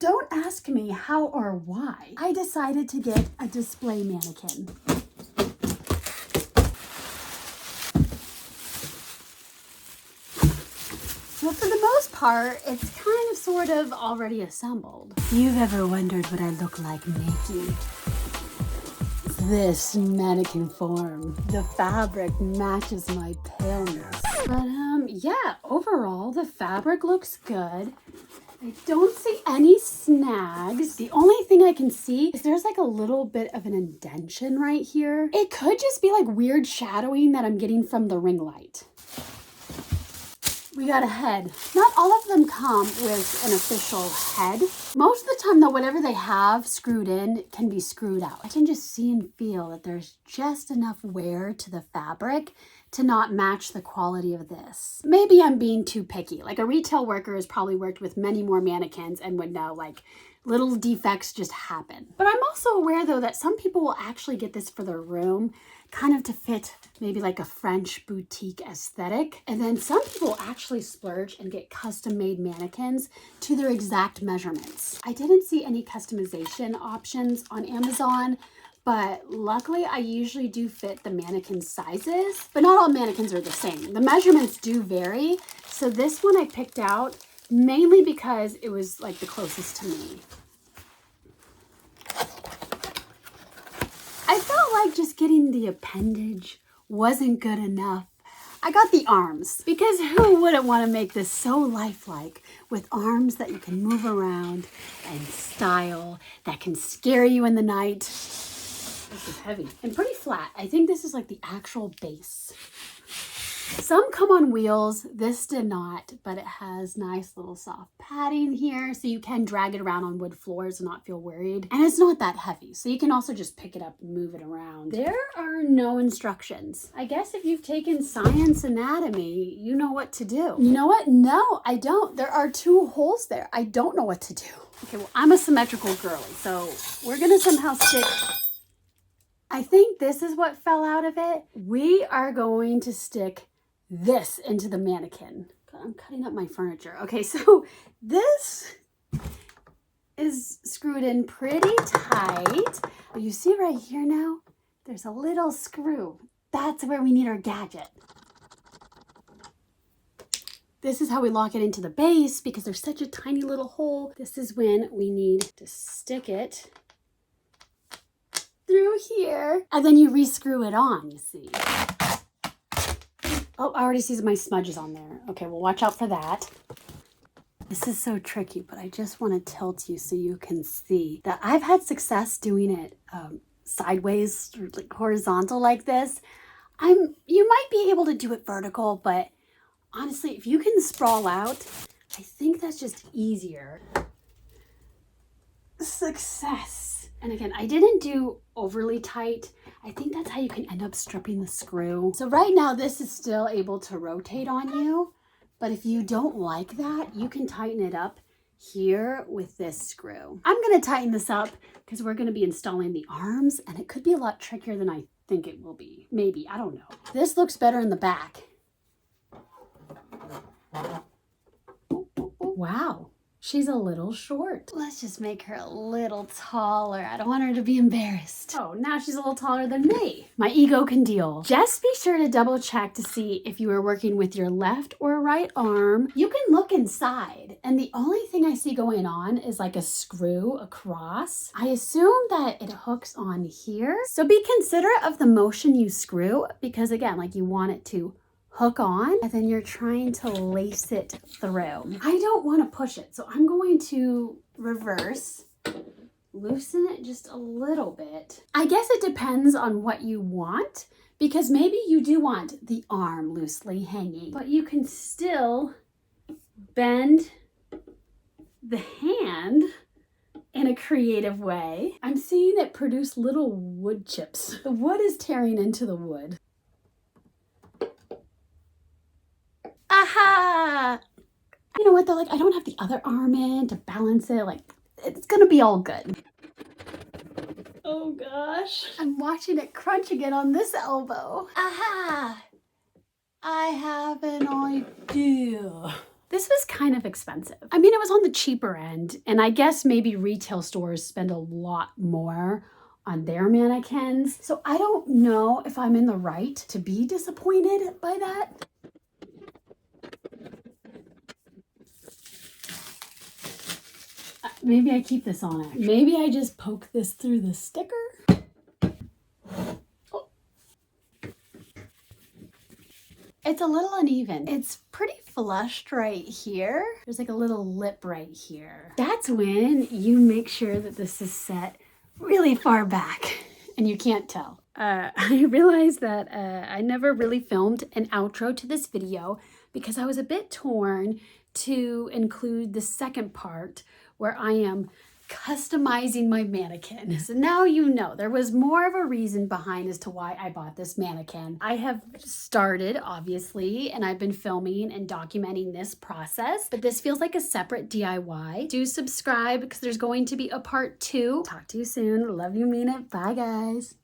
Don't ask me how or why I decided to get a display mannequin. Well, for the most part, it's kind of sort of already assembled. If you've ever wondered what I look like making this mannequin form, the fabric matches my paleness. But yeah, overall the fabric looks good. I don't see any snags. The only thing I can see is there's like a little bit of an indentation right here. It could just be like weird shadowing that I'm getting from the ring light. We got a head. Not all of them come with an official head. Most of the time though, whatever they have screwed in can be screwed out. I can just see and feel that there's just enough wear to the fabric to not match the quality of this. Maybe I'm being too picky. Like a retail worker has probably worked with many more mannequins and would know like little defects just happen. But I'm also aware though that some people will actually get this for their room, kind of to fit maybe like a French boutique aesthetic. And then some people actually splurge and get custom made mannequins to their exact measurements. I didn't see any customization options on Amazon, but luckily I usually do fit the mannequin sizes, but not all mannequins are the same. The measurements do vary. So this one I picked out mainly because it was like the closest to me. I felt like just getting the appendage wasn't good enough. I got the arms because who wouldn't want to make this so lifelike with arms that you can move around and style that can scare you in the night. This is heavy and pretty flat. I think this is like the actual base. Some come on wheels. This did not, but it has nice little soft padding here so you can drag it around on wood floors and not feel worried. And it's not that heavy, so you can also just pick it up and move it around. There are no instructions. I guess if you've taken science anatomy, you know what to do. You know what? No, I don't. There are 2 holes there. I don't know what to do. Okay, well, I'm a symmetrical girly, so we're gonna somehow stick. I think this is what fell out of it. We are going to stick this into the mannequin. God, I'm cutting up my furniture. Okay, so this is screwed in pretty tight. But you see right here now, there's a little screw. That's where we need our gadget. This is how we lock it into the base because there's such a tiny little hole. This is when we need to stick it through here. And then you re-screw it on, you see. Oh, I already see my smudges on there. Okay, well, watch out for that. This is so tricky, but I just want to tilt you so you can see that I've had success doing it sideways, like horizontal like this. You might be able to do it vertical, but honestly, if you can sprawl out, I think that's just easier. Success. And again, I didn't do overly tight. I think that's how you can end up stripping the screw. So right now, this is still able to rotate on you. But if you don't like that, you can tighten it up here with this screw. I'm going to tighten this up because we're going to be installing the arms. And it could be a lot trickier than I think it will be. Maybe, I don't know. This looks better in the back. Wow. She's a little short. Let's just make her a little taller. I don't want her to be embarrassed. Oh, now she's a little taller than me. My ego can deal. Just be sure to double check to see if you are working with your left or right arm. You can look inside, and the only thing I see going on is like a screw across. I assume that it hooks on here. So be considerate of the motion you screw because again, like you want it to hook on and then you're trying to lace it through. I don't want to push it, so I'm going to reverse, loosen it just a little bit. I guess it depends on what you want because maybe you do want the arm loosely hanging, but you can still bend the hand in a creative way. I'm seeing it produce little wood chips. The wood is tearing into the wood. Aha! You know what though, like I don't have the other arm in to balance it, like it's gonna be all good. Oh gosh. I'm watching it crunch again on this elbow. Aha! I have an idea. This was kind of expensive. I mean, it was on the cheaper end, and I guess maybe retail stores spend a lot more on their mannequins. So I don't know if I'm in the right to be disappointed by that. Maybe I keep this on it. Maybe I just poke this through the sticker. Oh. It's a little uneven. It's pretty flushed right here. There's like a little lip right here. That's when you make sure that this is set really far back and you can't tell. I realized that I never really filmed an outro to this video because I was a bit torn to include the second part where I am customizing my mannequin. So now you know there was more of a reason behind as to why I bought this mannequin. I have started, obviously, and I've been filming and documenting this process, but this feels like a separate DIY. Do subscribe because there's going to be a part 2. Talk to you soon. Love you, mean it. Bye, guys.